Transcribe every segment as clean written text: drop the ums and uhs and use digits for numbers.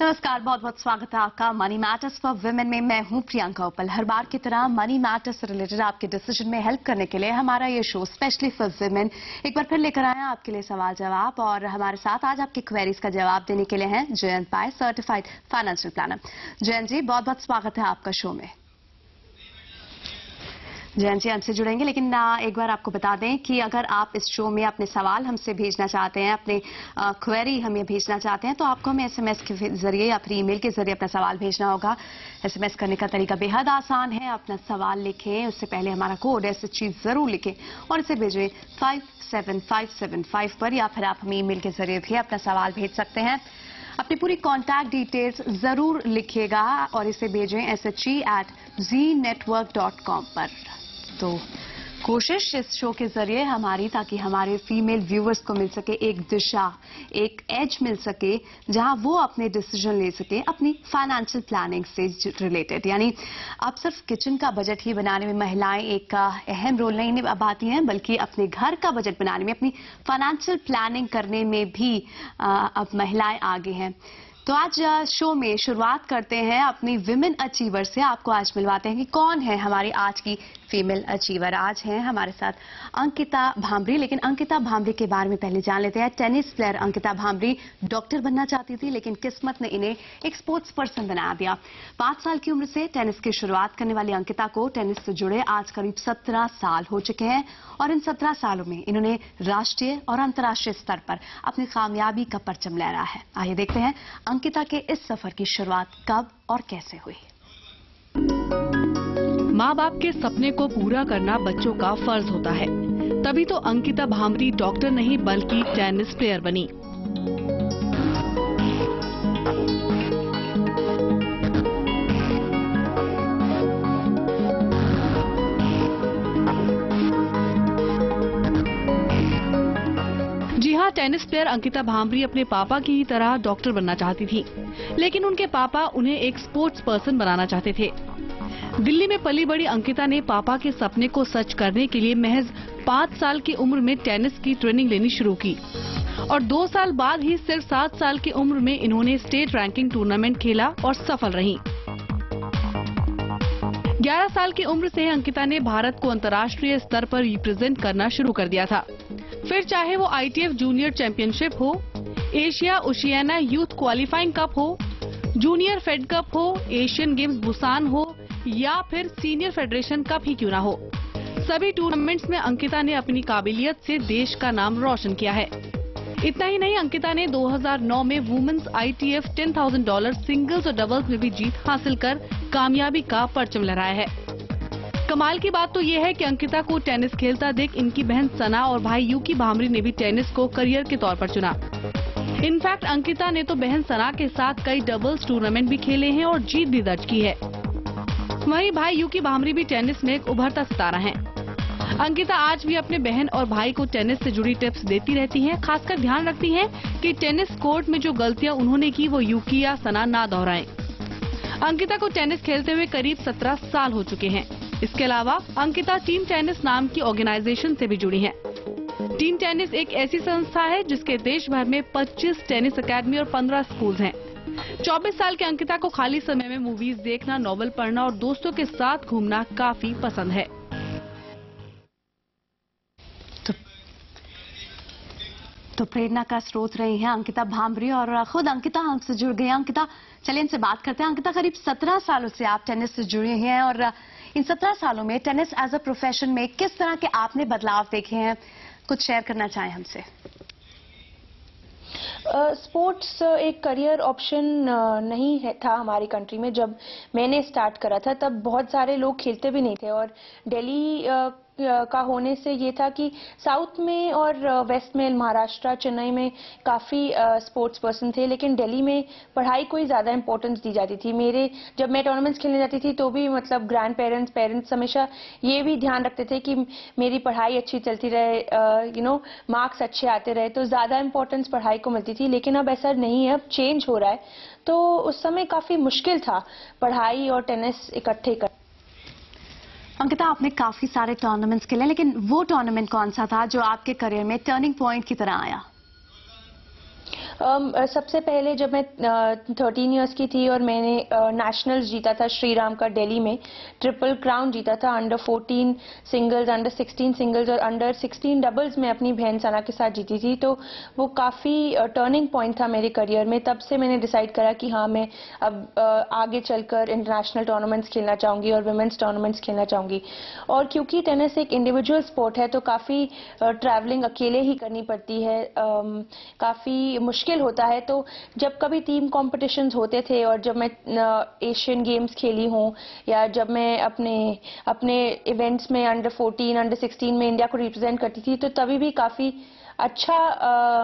नमस्कार, बहुत बहुत स्वागत है आपका मनी मैटर्स फॉर वुमेन में। मैं हूं प्रियंका उपल। हर बार की तरह मनी मैटर्स से रिलेटेड आपके डिसीजन में हेल्प करने के लिए हमारा ये शो स्पेशली फॉर वुमेन एक बार फिर लेकर आए हैं आपके लिए सवाल जवाब। और हमारे साथ आज आपकी क्वेरीज का जवाब देने के लिए हैं जयंत पाय, सर्टिफाइड फाइनेंशियल प्लानर। जयंत जी, बहुत बहुत स्वागत है आपका शो में। जयंत जी हमसे जुड़ेंगे, लेकिन एक बार आपको बता दें कि अगर आप इस शो में अपने सवाल हमसे भेजना चाहते हैं, अपने क्वेरी हमें भेजना चाहते हैं, तो आपको हमें एसएमएस के जरिए या फिर ईमेल के जरिए अपना सवाल भेजना होगा। एसएमएस करने का तरीका बेहद आसान है। अपना सवाल लिखें, उससे पहले हमारा कोड SHG जरूर लिखें और इसे भेजें 57575 पर, या फिर आप हमें ईमेल के जरिए भी अपना सवाल भेज सकते हैं। अपनी पूरी कॉन्टैक्ट डिटेल्स जरूर लिखिएगा और इसे भेजें shg@znetwork.com पर। तो कोशिश इस शो के जरिए हमारी, ताकि हमारे फीमेल व्यूअर्स को मिल सके एक दिशा, एक एज मिल सके जहां वो अपने डिसीजन ले सके अपनी फाइनेंशियल प्लानिंग से रिलेटेड। यानी अब सिर्फ किचन का बजट ही बनाने में महिलाएं एक अहम रोल नहीं निभाती हैं, बल्कि अपने घर का बजट बनाने में, अपनी फाइनेंशियल प्लानिंग करने में भी अब महिलाएं आगे हैं। तो आज शो में शुरुआत करते हैं अपनी विमेन अचीवर से। आपको आज मिलवाते हैं कि कौन है हमारी आज की फीमेल अचीवर। आज हैं हमारे साथ अंकिता भांबरी, लेकिन अंकिता भांबरी के बारे में पहले जान लेते हैं। Tennis player Ankita Bhambri doctor बनना चाहती थी, लेकिन किस्मत ने इन्हें एक स्पोर्ट्स पर्सन बना दिया। 5 साल की उम्र से टेनिस की शुरुआत करने वाली अंकिता को टेनिस से जुड़े आज करीब 17 साल हो चुके हैं और इन 17 सालों में इन्होंने राष्ट्रीय और अंतर्राष्ट्रीय स्तर पर अपनी कामयाबी का परचम लहराया है। आइए देखते हैं अंकिता के इस सफर की शुरुआत कब और कैसे हुई। माँ बाप के सपने को पूरा करना बच्चों का फर्ज होता है, तभी तो अंकिता भांबरी डॉक्टर नहीं बल्कि टेनिस प्लेयर बनी। जी हाँ, टेनिस प्लेयर अंकिता भांबरी अपने पापा की ही तरह डॉक्टर बनना चाहती थी, लेकिन उनके पापा उन्हें एक स्पोर्ट्स पर्सन बनाना चाहते थे। दिल्ली में पली बड़ी अंकिता ने पापा के सपने को सच करने के लिए महज 5 साल की उम्र में टेनिस की ट्रेनिंग लेनी शुरू की और 2 साल बाद ही सिर्फ 7 साल की उम्र में इन्होंने स्टेट रैंकिंग टूर्नामेंट खेला और सफल रही। 11 साल की उम्र से अंकिता ने भारत को अंतर्राष्ट्रीय स्तर पर रिप्रेजेंट करना शुरू कर दिया था। फिर चाहे वो ITF जूनियर चैंपियनशिप हो, Asia Oceania youth qualifying cup हो, जूनियर फेड कप हो, एशियन गेम्स बुसान हो या फिर सीनियर फेडरेशन कप ही क्यों ना हो, सभी टूर्नामेंट्स में अंकिता ने अपनी काबिलियत से देश का नाम रोशन किया है। इतना ही नहीं, अंकिता ने 2009 में वुमेन्स ITF $10,000 सिंगल्स और डबल्स में भी जीत हासिल कर कामयाबी का परचम लहराया है। कमाल की बात तो ये है कि अंकिता को टेनिस खेलता देख इनकी बहन सना और भाई यूकी भांबरी ने भी टेनिस को करियर के तौर पर चुना। इनफैक्ट अंकिता ने तो बहन सना के साथ कई डबल्स टूर्नामेंट भी खेले हैं और जीत भी दर्ज की है। वहीं भाई यूकी भांबरी भी टेनिस में एक उभरता सितारा हैं। अंकिता आज भी अपने बहन और भाई को टेनिस से जुड़ी टिप्स देती रहती हैं। खासकर ध्यान रखती हैं कि टेनिस कोर्ट में जो गलतियां उन्होंने की वो यूकी या सना ना दोहराएं। अंकिता को टेनिस खेलते हुए करीब 17 साल हो चुके हैं। इसके अलावा अंकिता टीम टेनिस नाम की ऑर्गेनाइजेशन से भी जुड़ी हैं। टीम टेनिस एक ऐसी संस्था है जिसके देश भर में 25 टेनिस अकेडमी और 15 स्कूल हैं। 24 साल के अंकिता को खाली समय में मूवीज देखना, नॉवल पढ़ना और दोस्तों के साथ घूमना काफी पसंद है। तो प्रेरणा का स्रोत रही हैं अंकिता भांबरी और खुद अंकिता हमसे जुड़ गई। अंकिता, चलिए इनसे बात करते हैं। अंकिता, करीब 17 सालों से आप टेनिस से जुड़ी हैं और इन 17 सालों में टेनिस एज अ प्रोफेशन में किस तरह के आपने बदलाव देखे हैं, कुछ शेयर करना चाहें हमसे? स्पोर्ट्स एक करियर ऑप्शन नहीं है था हमारी कंट्री में। जब मैंने स्टार्ट करा था तब बहुत सारे लोग खेलते भी नहीं थे और दिल्ली का होने से ये था कि साउथ में और वेस्ट में, महाराष्ट्र, चेन्नई में काफ़ी स्पोर्ट्स पर्सन थे, लेकिन दिल्ली में पढ़ाई को ही ज़्यादा इंपॉर्टेंस दी जाती थी। जब मैं टूर्नामेंट्स खेलने जाती थी तो भी मतलब ग्रैंड पेरेंट्स हमेशा ये भी ध्यान रखते थे कि मेरी पढ़ाई अच्छी चलती रहे, मार्क्स अच्छे आते रहे, तो ज़्यादा इंपॉर्टेंस पढ़ाई को मिलती थी। लेकिन अब ऐसा नहीं है, अब चेंज हो रहा है। तो उस समय काफ़ी मुश्किल था पढ़ाई और टेनिस इकट्ठे कर। अंकिता, आपने काफी सारे टूर्नामेंट्स खेले, लेकिन वो टूर्नामेंट कौन सा था जो आपके करियर में टर्निंग पॉइंट की तरह आया? सबसे पहले जब मैं 13 इयर्स की थी और मैंने नेशनल्स जीता था श्री राम का दिल्ली में, ट्रिपल क्राउन जीता था, अंडर 14 सिंगल्स, अंडर 16 सिंगल्स और अंडर 16 डबल्स में अपनी बहन सना के साथ जीती थी। तो वो काफ़ी टर्निंग पॉइंट था मेरे करियर में। तब से मैंने डिसाइड करा कि हाँ, मैं अब आगे चलकर इंटरनेशनल टूर्नामेंट्स खेलना चाहूँगी और वुमेन्स टूर्नामेंट्स खेलना चाहूँगी। और क्योंकि टेनिस एक इंडिविजुअल स्पोर्ट है तो काफ़ी ट्रैवलिंग अकेले ही करनी पड़ती है, काफ़ी मुश्किल होता है। तो जब कभी टीम कॉम्पिटिशन्स होते थे और जब मैं एशियन गेम्स खेली हूँ या जब मैं अपने इवेंट्स में अंडर 14 अंडर 16 में इंडिया को रिप्रेजेंट करती थी, तो तभी भी काफ़ी अच्छा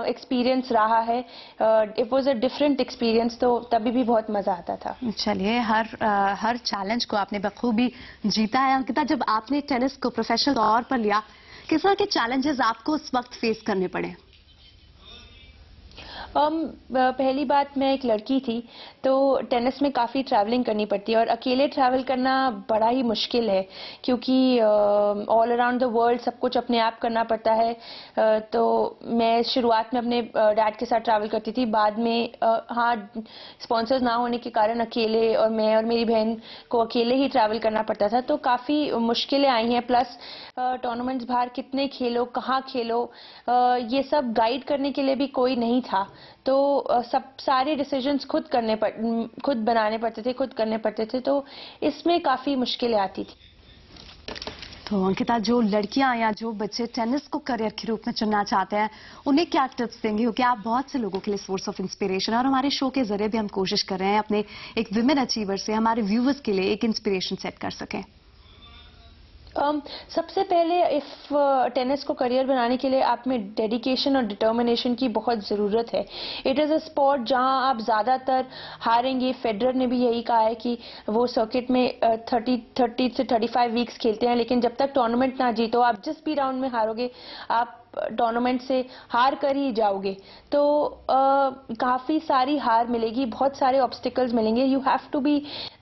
एक्सपीरियंस रहा है। It was a different experience, तो तभी भी बहुत मजा आता था। चलिए, हर चैलेंज को आपने बखूबी जीता है अंकिता। जब आपने टेनिस को प्रोफेशनल तौर पर लिया, किस तरह के चैलेंजेस आपको उस वक्त फेस करने पड़े? पहली बात, मैं एक लड़की थी तो टेनिस में काफ़ी ट्रैवलिंग करनी पड़ती है और अकेले ट्रैवल करना बड़ा ही मुश्किल है क्योंकि ऑल अराउंड द वर्ल्ड सब कुछ अपने आप करना पड़ता है। तो मैं शुरुआत में अपने डैड के साथ ट्रैवल करती थी, बाद में हाँ, स्पॉन्सर्स ना होने के कारण अकेले और मैं और मेरी बहन को अकेले ही ट्रैवल करना पड़ता था। तो काफ़ी मुश्किलें आई हैं। प्लस टूर्नामेंट्स बाहर कितने खेलो, कहाँ खेलो, ये सब गाइड करने के लिए भी कोई नहीं था। तो सारे डिसीजंस खुद बनाने पड़ते थे, खुद करने पड़ते थे। तो इसमें काफ़ी मुश्किलें आती थी। तो अंकिता, जो लड़कियां या जो बच्चे टेनिस को करियर के रूप में चुनना चाहते हैं, उन्हें क्या टिप्स देंगे? क्योंकि आप बहुत से लोगों के लिए सोर्स ऑफ इंस्पिरेशन, और हमारे शो के जरिए भी हम कोशिश कर रहे हैं अपने एक विमेन अचीवर से हमारे व्यूवर्स के लिए एक इंस्पिरेशन सेट कर सकें। सबसे पहले टेनिस को करियर बनाने के लिए आप में डेडिकेशन और डिटर्मिनेशन की बहुत ज़रूरत है। इट इज़ अ स्पोर्ट जहां आप ज़्यादातर हारेंगे। फेडरर ने भी यही कहा है कि वो सर्किट में 30 से 35 वीक्स खेलते हैं, लेकिन जब तक टूर्नामेंट ना जीतो, आप जिस भी राउंड में हारोगे आप टूर्नामेंट से हार कर ही जाओगे। तो काफ़ी सारी हार मिलेगी, बहुत सारे ऑब्स्टिकल्स मिलेंगे। You have to be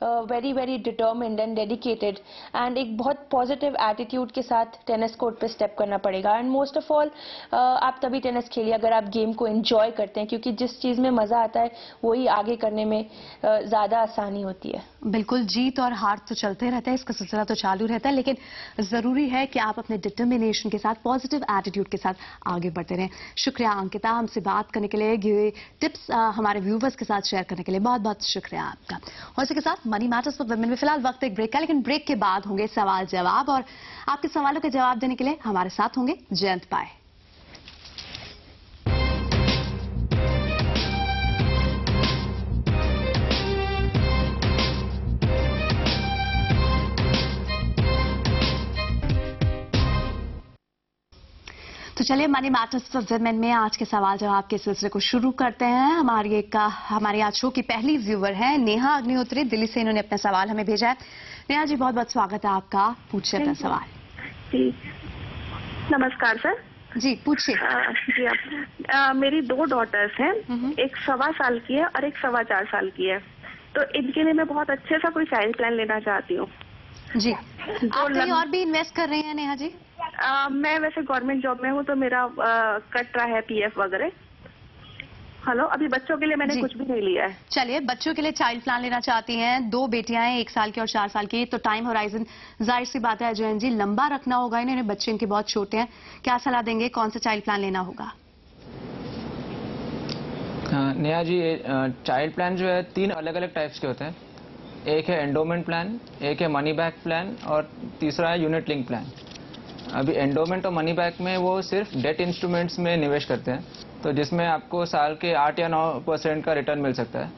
very very determined and dedicated and एक बहुत पॉजिटिव एटीट्यूड के साथ टेनिस कोर्ट पे स्टेप करना पड़ेगा। एंड मोस्ट ऑफ ऑल आप तभी टेनिस खेलिए अगर आप गेम को एंजॉय करते हैं, क्योंकि जिस चीज़ में मज़ा आता है वही आगे करने में ज़्यादा आसानी होती है। बिल्कुल, जीत और हार तो चलते रहता है, इसका सिलसिला तो चालू रहता है, लेकिन ज़रूरी है कि आप अपने डिटर्मिनेशन के साथ, पॉजिटिव एटीट्यूड के साथ आगे बढ़ते रहें। शुक्रिया अंकिता, हमसे बात करने के लिए, ये टिप्स हमारे व्यूवर्स के साथ शेयर करने के लिए बहुत बहुत शुक्रिया आपका। और इसी के साथ मनी मैटर्स फॉर वुमेन में फिलहाल वक्त एक ब्रेक का, लेकिन ब्रेक के बाद होंगे सवाल जवाब, और आपके सवालों के जवाब देने के लिए हमारे साथ होंगे जयंत पाए। तो चलिए, मनी मैटर्स फॉर वुमेन में आज के सवाल जवाब के सिलसिले को शुरू करते हैं। हमारी आज शो की पहली व्यूवर है नेहा अग्निहोत्री, दिल्ली से इन्होंने अपना सवाल हमें भेजा है। नेहा जी, बहुत बहुत स्वागत है आपका, पूछिए अपना सवाल। जी नमस्कार सर। जी पूछिए। जी आप मेरी 2 डॉटर्स हैं, एक 1.25 साल की है और एक 4.25 साल की है। तो इनके लिए मैं बहुत अच्छे सा कोई चाइल्ड प्लान लेना चाहती हूँ। जी, आप कहीं और भी इन्वेस्ट कर रही हैं नेहा जी? मैं वैसे गवर्नमेंट जॉब में हूँ तो मेरा कट रहा है पीएफ वगैरह। हेलो, अभी बच्चों के लिए मैंने कुछ भी नहीं लिया है। चलिए, बच्चों के लिए चाइल्ड प्लान लेना चाहती हैं, 2 बेटियां हैं, 1 साल की और 4 साल की। तो टाइम होराइजन जाहिर सी बात है जयंत जी, लंबा रखना होगा इन्हें, बच्चे इनके बहुत छोटे हैं। क्या सलाह देंगे, कौन सा चाइल्ड प्लान लेना होगा? नेहा जी, चाइल्ड प्लान जो है 3 अलग अलग टाइप्स के होते हैं। एक है एंडोमेंट प्लान, एक है मनी बैक प्लान और तीसरा है यूनिट लिंक प्लान। अभी एंडोमेंट और मनी बैक में वो सिर्फ डेट इंस्ट्रूमेंट्स में निवेश करते हैं, तो जिसमें आपको साल के 8 या 9% का रिटर्न मिल सकता है।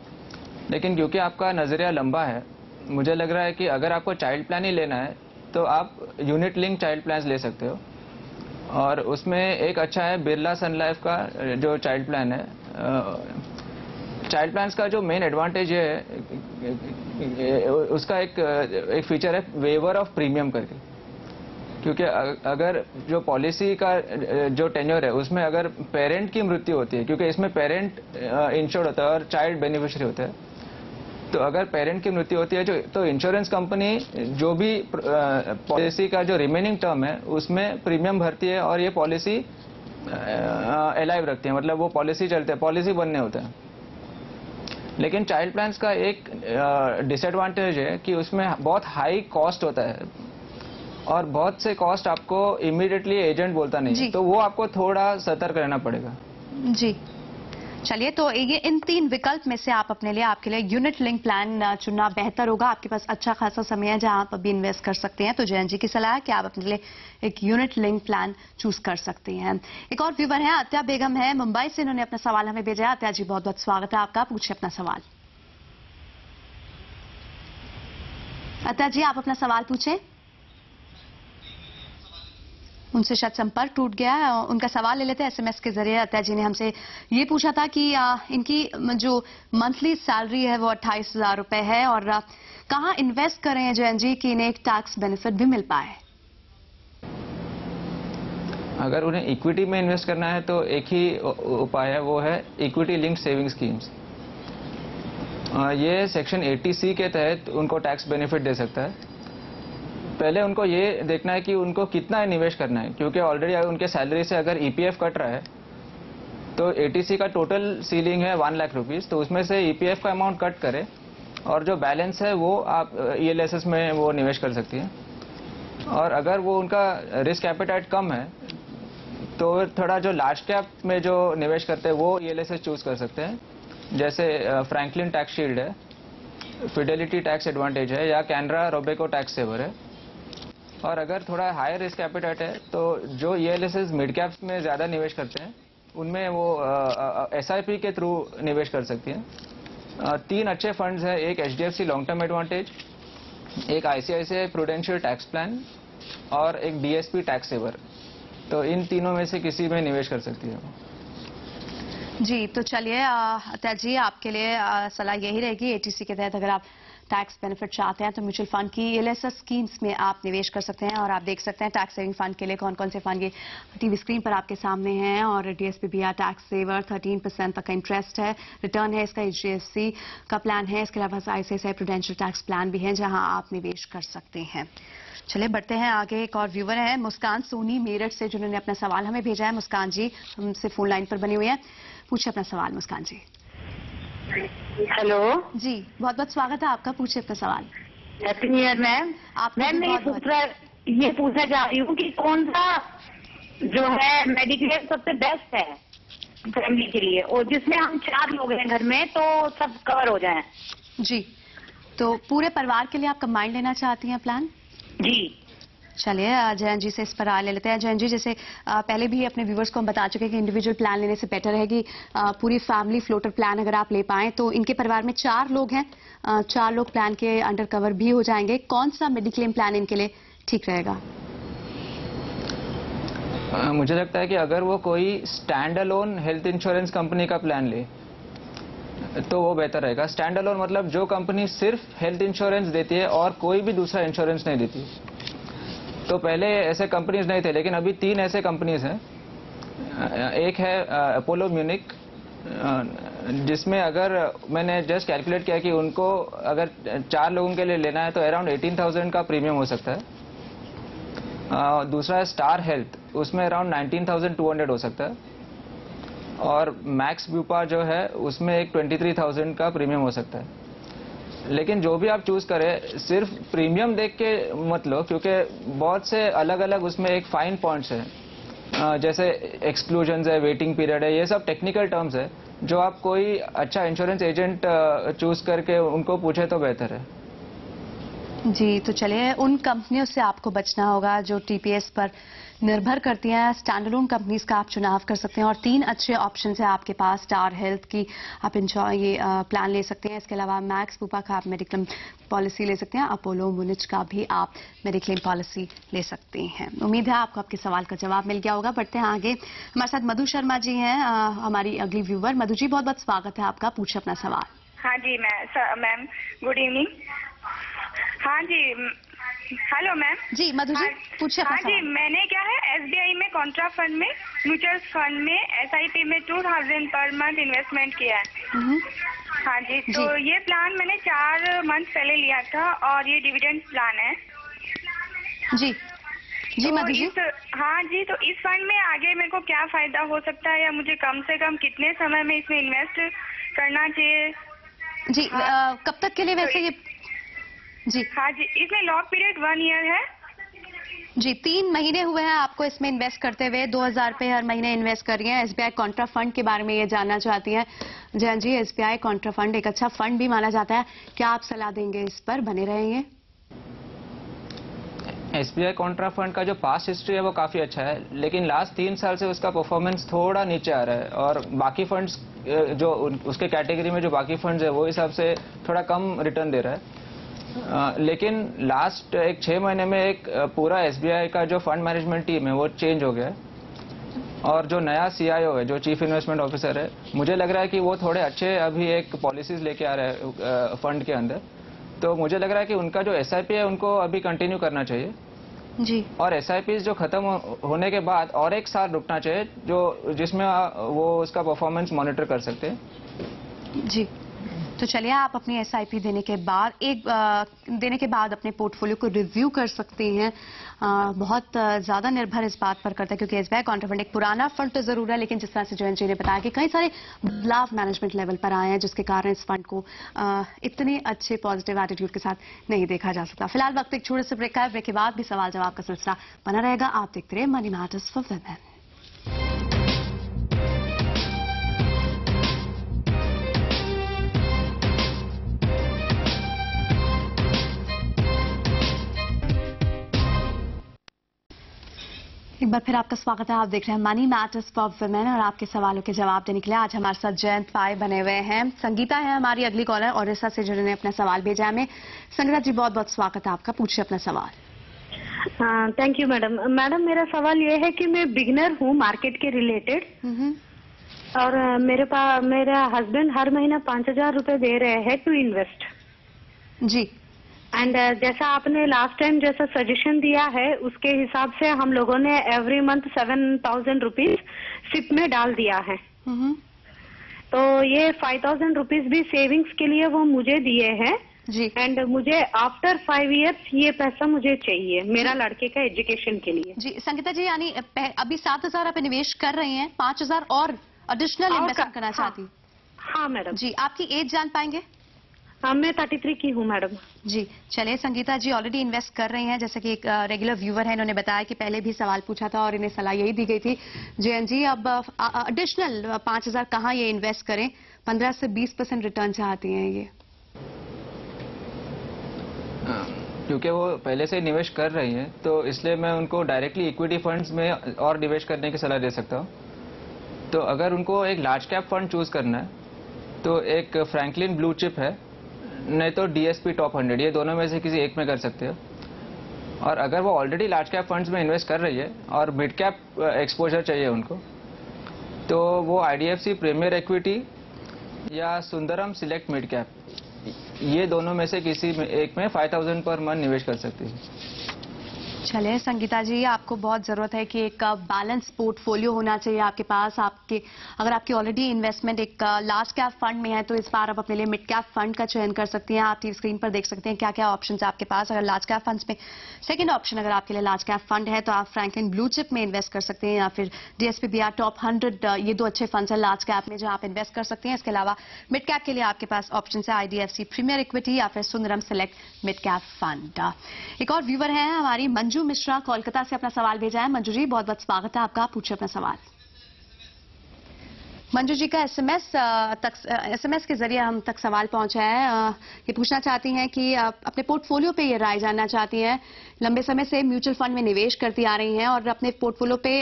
लेकिन क्योंकि आपका नज़रिया लंबा है, मुझे लग रहा है कि अगर आपको चाइल्ड प्लान ही लेना है तो आप यूनिट लिंक चाइल्ड प्लान ले सकते हो। और उसमें एक अच्छा है बिरला सन लाइफ का जो चाइल्ड प्लान है। चाइल्ड प्लान्स का जो मेन एडवांटेज है, उसका एक फीचर है वेवर ऑफ प्रीमियम करके। क्योंकि अगर जो पॉलिसी का जो टेन्योर है उसमें अगर पेरेंट की मृत्यु होती है, क्योंकि इसमें पेरेंट इंश्योर्ड होता है और चाइल्ड बेनिफिशियरी होता है, तो अगर पेरेंट की मृत्यु होती है तो इंश्योरेंस कंपनी जो भी पॉलिसी का जो रिमेनिंग टर्म है उसमें प्रीमियम भरती है और ये पॉलिसी अलाइव रखती हैं, मतलब वो पॉलिसी चलते हैं, पॉलिसी बनने होते हैं। लेकिन चाइल्ड प्लान्स का एक डिसएडवांटेज है कि उसमें बहुत हाई कॉस्ट होता है और बहुत से कॉस्ट आपको इमीडिएटली एजेंट बोलता नहीं है, तो वो आपको थोड़ा सतर्क रहना पड़ेगा। जी चलिए, तो ये इन 3 विकल्प में से आप अपने लिए, आपके लिए यूनिट लिंक प्लान चुनना बेहतर होगा। आपके पास अच्छा खासा समय है जहां आप अभी इन्वेस्ट कर सकते हैं। तो जयंत जी की सलाह है कि आप अपने लिए एक यूनिट लिंक प्लान चूज कर सकते हैं। एक और व्यूवर है अत्या बेगम है मुंबई से, इन्होंने अपना सवाल हमें भेजा है। अत्या जी बहुत बहुत स्वागत है आपका, पूछिए अपना सवाल। अत्या जी आप अपना सवाल पूछे। उनसे शायद संपर्क टूट गया है, उनका सवाल ले लेते हैं एसएमएस के जरिए। अत्या जी ने हमसे ये पूछा था कि इनकी जो मंथली सैलरी है वो 28,000 रुपए है और कहाँ इन्वेस्ट करें जयंत जी कि इन्हें एक टैक्स बेनिफिट भी मिल पाए। अगर उन्हें इक्विटी में इन्वेस्ट करना है तो एक ही उपाय है, वो है इक्विटी लिंक्ड सेविंग स्कीम्स। ये सेक्शन 80C के तहत उनको टैक्स बेनिफिट दे सकता है। पहले उनको ये देखना है कि उनको कितना निवेश करना है, क्योंकि ऑलरेडी उनके सैलरी से अगर ईपीएफ कट रहा है तो 80C का टोटल सीलिंग है 1 लाख रुपीस, तो उसमें से ईपीएफ का अमाउंट कट करे और जो बैलेंस है वो आप ईएलएसएस में वो निवेश कर सकती है। और अगर वो उनका रिस्क एपेटाइट कम है तो थोड़ा जो लार्ज कैप में जो निवेश करते हैं वो ईएलएसएस चूज कर सकते हैं, जैसे फ्रैंकलिन टैक्स शील्ड है, फिडेलिटी टैक्स एडवांटेज है या कैनरा रोबेको टैक्स सेवर है। और अगर थोड़ा हायर रिस्क एपेटाइट है तो जो ईएलएसएस मिड कैप्स में ज़्यादा निवेश करते हैं उनमें वो एसआईपी के थ्रू निवेश कर सकती हैं। 3 अच्छे फंड्स हैं, एक एचडीएफसी लॉन्ग टर्म एडवांटेज, एक आईसीआईसीआई प्रूडेंशियल टैक्स प्लान और एक डीएसपी टैक्स सेवर। तो इन तीनों में से किसी में निवेश कर सकती है वो। जी तो चलिए अत्या जी आपके लिए सलाह यही रहेगी, एटीसी के तहत अगर आप टैक्स बेनिफिट चाहते हैं तो म्यूचुअल फंड की ईएलएसएस स्कीम्स में आप निवेश कर सकते हैं। और आप देख सकते हैं टैक्स सेविंग फंड के लिए कौन कौन से फंड ये टीवी स्क्रीन पर आपके सामने हैं। और डीएसपीबीआर टैक्स सेवर 13% तक का इंटरेस्ट है, रिटर्न है इसका, एचडीएफसी का प्लान है, इसके अलावा आईसीआईसीआई प्रूडेंशियल टैक्स प्लान भी है जहां आप निवेश कर सकते हैं। चलिए बढ़ते हैं आगे। एक और व्यूवर है मुस्कान सोनी मेरठ से, जिन्होंने अपना सवाल हमें भेजा है। मुस्कान जी हमसे फोन लाइन पर बनी हुई है, पूछिए अपना सवाल मुस्कान जी। हेलो जी बहुत बहुत स्वागत है आपका, पूछिए अपना सवाल। Happy new year ma'am. Ma'am मैं ये पूछना चाह रही हूँ कि कौन सा जो है मेडिक्लेम सबसे बेस्ट है फैमिली के लिए, और जिसमें हम 4 लोग हैं घर में तो सब कवर हो जाएं। जी तो पूरे परिवार के लिए आप कंबाइंड लेना चाहती हैं प्लान? जी चलिए जयंत जी से इस पर राय ले लेते हैं। जयंत जी जैसे पहले भी अपने व्यूवर्स को हम बता चुके हैं कि इंडिविजुअल प्लान लेने से बेटर है कि पूरी फैमिली फ्लोटर प्लान अगर आप ले पाएं तो इनके परिवार में 4 लोग हैं, 4 लोग प्लान के अंडर कवर भी हो जाएंगे। कौन सा मेडिक्लेम प्लान इनके लिए ठीक रहेगा? मुझे लगता है कि अगर वो कोई stand alone health insurance company का प्लान ले तो वो बेहतर रहेगा। स्टैंड अलोन मतलब जो कंपनी सिर्फ हेल्थ इंश्योरेंस देती है और कोई भी दूसरा इंश्योरेंस नहीं देती। तो पहले ऐसे कंपनीज नहीं थे, लेकिन अभी 3 ऐसे कंपनीज हैं। एक है अपोलो म्यूनिक, जिसमें अगर मैंने जस्ट कैलकुलेट किया कि उनको अगर 4 लोगों के लिए लेना है तो अराउंड 18,000 का प्रीमियम हो सकता है। दूसरा है स्टार हेल्थ, उसमें अराउंड 19,200 हो सकता है। और मैक्स ब्यूपा जो है उसमें एक 23,000 का प्रीमियम हो सकता है। लेकिन जो भी आप चूज करें सिर्फ प्रीमियम देख के मत लो, क्योंकि बहुत से अलग अलग उसमें एक फाइन पॉइंट्स है, जैसे एक्सक्लूजन्स है, वेटिंग पीरियड है, ये सब टेक्निकल टर्म्स है जो आप कोई अच्छा इंश्योरेंस एजेंट चूज करके उनको पूछे तो बेहतर है। जी तो चलिए उन कंपनियों से आपको बचना होगा जो टीपीएस पर निर्भर करती हैं। स्टैंडअलोन कंपनीज का आप चुनाव कर सकते हैं और 3 अच्छे ऑप्शन है आपके पास। स्टार हेल्थ की आप ये प्लान ले सकते हैं, इसके अलावा मैक्स बुपा का आप मेडिक्लेम पॉलिसी ले सकते हैं, अपोलो म्यूनिच का भी आप मेडिक्लेम पॉलिसी ले सकते हैं। उम्मीद है आपको आपके सवाल का जवाब मिल गया होगा। बढ़ते हैं आगे, हमारे साथ मधु शर्मा जी हैं, हमारी अगली व्यूवर। मधु जी बहुत बहुत स्वागत है आपका, पूछे अपना सवाल। हाँ जी मैम गुड इवनिंग। हाँ जी हेलो मैम। जी मधु जी पूछिए अपना सवाल। हाँ जी मैंने क्या है एसबीआई में कॉन्ट्रा फंड में म्यूचुअल फंड में एसआईपी में 2000 पर मंथ इन्वेस्टमेंट किया है। हाँ जी तो ये प्लान मैंने 4 मंथ पहले लिया था और ये डिविडेंड प्लान है। जी जी मधु जी। हाँ जी, तो इस फंड में आगे मेरे को क्या फायदा हो सकता है, या मुझे कम से कम कितने समय में इसमें इन्वेस्ट करना चाहिए? जी कब तक के लिए वैसे ये? जी हाँ जी, इसमें लॉक पीरियड 1 ईयर है। जी 3 महीने हुए हैं आपको इसमें इन्वेस्ट करते हुए, 2000 रुपए हर महीने इन्वेस्ट कर रही हैं। एसबीआई कॉन्ट्रा फंड के बारे में ये जानना चाहती हैं। जयंत जी, एसबीआई कॉन्ट्रा फंड एक अच्छा फंड भी माना जाता है, क्या आप सलाह देंगे इस पर, बने रहेंगे? एसबीआई कॉन्ट्रा फंड का जो पास्ट हिस्ट्री है वो काफ़ी अच्छा है, लेकिन लास्ट 3 साल से उसका परफॉर्मेंस थोड़ा नीचे आ रहा है, और बाकी फंड्स जो उसके कैटेगरी में जो बाकी फंड्स है वो हिसाब से थोड़ा कम रिटर्न दे रहा है। लेकिन लास्ट 6 महीने में एक पूरा एसबीआई का जो फंड मैनेजमेंट टीम है वो चेंज हो गया है, और जो नया सीआईओ है, जो चीफ इन्वेस्टमेंट ऑफिसर है, मुझे लग रहा है कि वो थोड़े अच्छे अभी एक पॉलिसीज लेके आ रहे हैं फंड के अंदर। तो मुझे लग रहा है कि उनका जो एसआईपी है उनको अभी कंटिन्यू करना चाहिए जी, और एसआईपी जो खत्म होने के बाद और 1 साल रुकना चाहिए, जो जिसमें वो उसका परफॉर्मेंस मॉनिटर कर सकते हैं। जी, तो चलिए आप अपनी एसआईपी देने के बाद अपने पोर्टफोलियो को रिव्यू कर सकती हैं। बहुत ज़्यादा निर्भर इस बात पर करता है, क्योंकि एसबीआई कॉन्ट्रा फंड एक पुराना फंड तो ज़रूर है, लेकिन जिस तरह से जयंत जी ने बताया कि कई सारे बदलाव मैनेजमेंट लेवल पर आए हैं, जिसके कारण इस फंड को इतने अच्छे पॉजिटिव एटीट्यूड के साथ नहीं देखा जा सकता। फिलहाल वक्त एक छोटे से ब्रेक का है, ब्रेक के बाद भी सवाल जवाब का सिलसिला बना रहेगा। आप देखते रहिए मनी मैटर्स फॉर वुमेन। एक बार फिर आपका स्वागत है। आप देख रहे हैं मनी मैटर्स फॉर वुमेन, और आपके सवालों के जवाब देने के लिए आज हमारे साथ जयंत पाए बने हुए हैं। संगीता है हमारी अगली कॉलर ओडिशा से, जिन्होंने अपना सवाल भेजा है हमें। संगीता जी, बहुत बहुत स्वागत है आपका, पूछिए अपना सवाल। Thank you madam. मैडम, मेरा सवाल ये है कि मैं बिगिनर हूँ मार्केट के रिलेटेड, और मेरा हस्बैंड हर महीना 5000 रुपए दे रहे हैं टू इन्वेस्ट जी। एंड जैसा आपने लास्ट टाइम जैसा सजेशन दिया है उसके हिसाब से हम लोगों ने एवरी मंथ 7000 रुपीज सिप में डाल दिया है। तो ये 5000 रुपीज भी सेविंग्स के लिए वो मुझे दिए हैं जी। एंड मुझे आफ्टर 5 इयर्स ये पैसा मुझे चाहिए मेरा लड़के का एजुकेशन के लिए। जी संगीता जी, यानी अभी 7000 आप निवेश कर रही हैं, 5000 और एडिशनल इन्वेस्टमेंट करना चाहती? हाँ मैडम जी। आपकी एज जान पाएंगे? हाँ, मैं 33 की हूँ मैडम। जी चलिए, संगीता जी ऑलरेडी इन्वेस्ट कर रही हैं, जैसे कि एक रेगुलर व्यूवर है, इन्होंने बताया कि पहले भी सवाल पूछा था और इन्हें सलाह यही दी गई थी। जयंत जी, अब एडिशनल 5000 कहाँ ये इन्वेस्ट करें? 15 से 20% रिटर्न चाहती हैं ये। क्योंकि वो पहले से निवेश कर रही हैं, तो इसलिए मैं उनको डायरेक्टली इक्विटी फंड्स में और निवेश करने की सलाह दे सकता हूँ। तो अगर उनको एक लार्ज कैप फंड चूज करना है तो एक फ्रैंकलिन ब्लू चिप है, नहीं तो डीएसपी टॉप 100, ये दोनों में से किसी एक में कर सकते हो। और अगर वो ऑलरेडी लार्ज कैप फंड्स में इन्वेस्ट कर रही है और मिड कैप एक्सपोजर चाहिए उनको, तो वो आईडीएफसी प्रीमियर इक्विटी या सुंदरम सिलेक्ट मिड कैप, ये दोनों में से किसी में एक में 5000 पर मंथ निवेश कर सकती है। चलिए संगीता जी, आपको बहुत जरूरत है कि एक बैलेंस पोर्टफोलियो होना चाहिए आपके पास। अगर आपकी ऑलरेडी इन्वेस्टमेंट एक लार्ज कैप फंड में है, तो इस बार आप अपने लिए मिड कैप फंड का चयन कर सकती हैं। आप टीवी स्क्रीन पर देख सकते हैं क्या क्या ऑप्शन है आपके पास। अगर लार्ज कैप फंड्स में सेकंड ऑप्शन अगर आपके लिए लार्ज कैप फंड है, तो आप फ्रैंकलिन ब्लू चिप में इन्वेस्ट कर सकते हैं, या फिर डीएसपीबीआर टॉप 100, ये 2 अच्छे फंड्स हैं लार्ज कैप में जो आप इन्वेस्ट कर सकते हैं। इसके अलावा मिड कैप के लिए आपके पास ऑप्शन है आईडीएफसी प्रीमियर इक्विटी या फिर Sundaram select mid cap fund. एक और व्यूवर है हमारी मंजू मिश्रा, कोलकाता से अपना सवाल भेजा है। मंजू जी, बहुत बहुत स्वागत है आपका, पूछिए अपना सवाल। मंजू जी का एसएमएस के जरिए हम तक सवाल पहुंचा है। ये पूछना चाहती हैं कि अपने पोर्टफोलियो पे ये राय जानना चाहती हैं। लंबे समय से म्यूचुअल फंड में निवेश करती आ रही हैं और अपने पोर्टफोलियो पे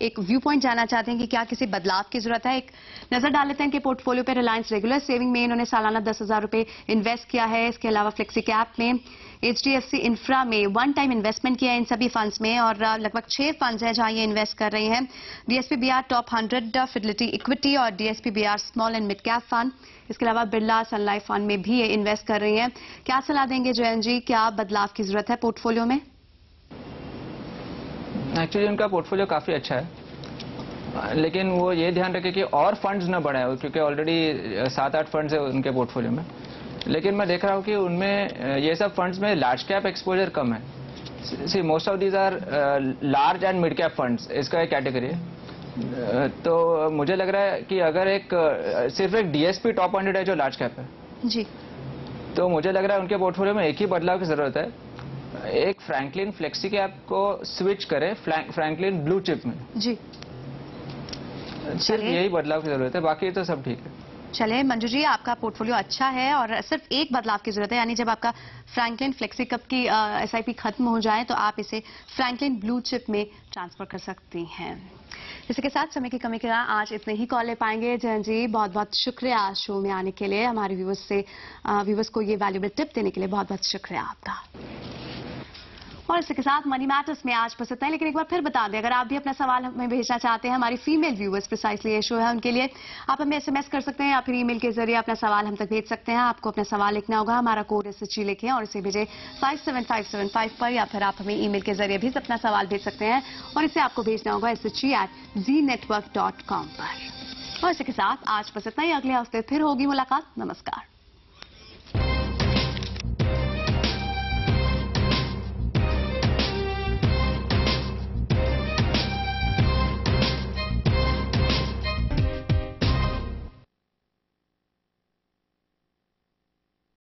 एक व्यू पॉइंट जानना चाहते हैं कि क्या किसी बदलाव की जरूरत है। एक नजर डाल लेते हैं कि पोर्टफोलियो पे रिलायंस रेगुलर सेविंग में इन्होंने सालाना 10,000 रुपए इन्वेस्ट किया है। इसके अलावा फ्लेक्सी कैप में, एचडीएफसी इंफ्रा में वन टाइम इन्वेस्टमेंट किया है इन सभी फंड्स में, और लगभग 6 फंड्स हैं जहां ये इन्वेस्ट कर रही हैं। डीएसपीबीआर टॉप 100, फिडेलिटी इक्विटी और डीएसपीबीआर small and mid cap fund. इसके अलावा बिरला सन लाइफ फंड में भी ये इन्वेस्ट कर रही हैं। क्या सलाह देंगे जयंत जी, क्या बदलाव की जरूरत है पोर्टफोलियो में? एक्चुअली उनका पोर्टफोलियो काफी अच्छा है, लेकिन वो ये ध्यान रखे कि और फंड्स न बढ़ाए, क्योंकि ऑलरेडी 7-8 फंड्स है उनके पोर्टफोलियो में। लेकिन मैं देख रहा हूँ कि उनमें ये सब फंड्स में लार्ज कैप एक्सपोजर कम है, see most of these are large and mid cap funds, इसका एक कैटेगरी है। तो मुझे लग रहा है कि अगर सिर्फ एक डीएसपी टॉप 100 है जो लार्ज कैप है जी, तो मुझे लग रहा है उनके पोर्टफोलियो में एक ही बदलाव की जरूरत है, एक फ्रैंकलिन फ्लेक्सी कैप को स्विच करें फ्रैंकलिन ब्लू चिप में जी। सिर्फ यही बदलाव की जरूरत है, बाकी तो सब ठीक है। चलिए मंजू जी, आपका पोर्टफोलियो अच्छा है और सिर्फ एक बदलाव की जरूरत है, यानी जब आपका फ्रैंकलिन फ्लेक्सी कप की एसआईपी खत्म हो जाए तो आप इसे फ्रैंकलिन ब्लू चिप में ट्रांसफर कर सकती हैं। इसी के साथ समय की कमी के कारण आज इतने ही कॉल ले पाएंगे। जयंत जी, बहुत बहुत शुक्रिया शो में आने के लिए, हमारे व्यूवर्स को ये वैल्यूएबल टिप देने के लिए बहुत बहुत शुक्रिया आपका। और इसी के साथ मनी मैटर्स में आज बस इतना ही, लेकिन एक बार फिर बता दें, अगर आप भी अपना सवाल हमें भेजना चाहते हैं, हमारी फीमेल व्यूअर्स प्रिसाइसली ये शो है उनके लिए, आप हमें एसएमएस कर सकते हैं या फिर ईमेल के जरिए अपना सवाल हम तक भेज सकते हैं। आपको अपना सवाल लिखना होगा, हमारा कोड SHG लिखें और इसे भेजें 57575 पर, या फिर आप हमें ईमेल के जरिए भी अपना सवाल भेज सकते हैं और इसे आपको भेजना होगा SHG@zenetwork.com पर। और इसी के साथ आज बस इतना ही, अगले हफ्ते फिर होगी मुलाकात। नमस्कार।